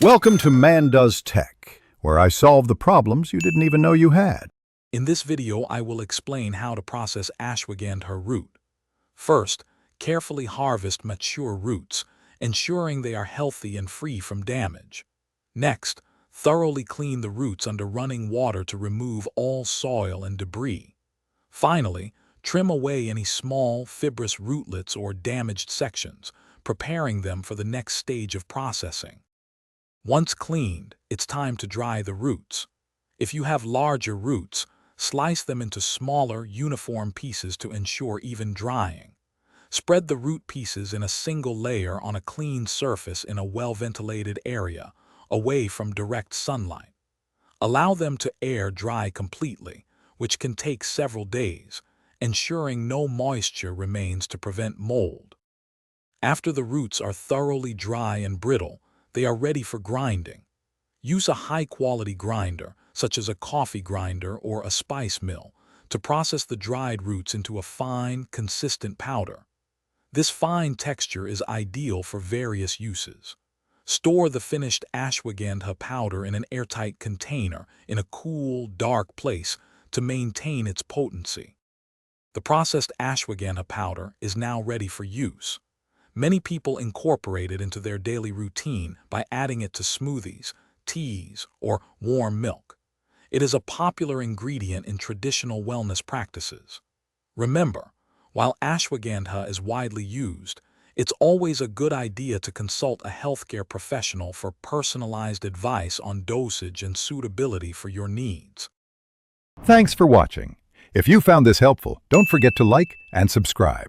Welcome to Man Does Tech, where I solve the problems you didn't even know you had. In this video, I will explain how to process ashwagandha root. First, carefully harvest mature roots, ensuring they are healthy and free from damage. Next, thoroughly clean the roots under running water to remove all soil and debris. Finally, trim away any small, fibrous rootlets or damaged sections, preparing them for the next stage of processing. Once cleaned, it's time to dry the roots. If you have larger roots, slice them into smaller, uniform pieces to ensure even drying. Spread the root pieces in a single layer on a clean surface in a well-ventilated area, away from direct sunlight. Allow them to air dry completely, which can take several days, ensuring no moisture remains to prevent mold. After the roots are thoroughly dry and brittle, they are ready for grinding. Use a high-quality grinder, such as a coffee grinder or a spice mill, to process the dried roots into a fine, consistent powder. This fine texture is ideal for various uses. Store the finished ashwagandha powder in an airtight container in a cool, dark place to maintain its potency. The processed ashwagandha powder is now ready for use. Many people incorporate it into their daily routine by adding it to smoothies, teas, or warm milk. It is a popular ingredient in traditional wellness practices. Remember, while ashwagandha is widely used, it's always a good idea to consult a healthcare professional for personalized advice on dosage and suitability for your needs. Thanks for watching. If you found this helpful, don't forget to like and subscribe.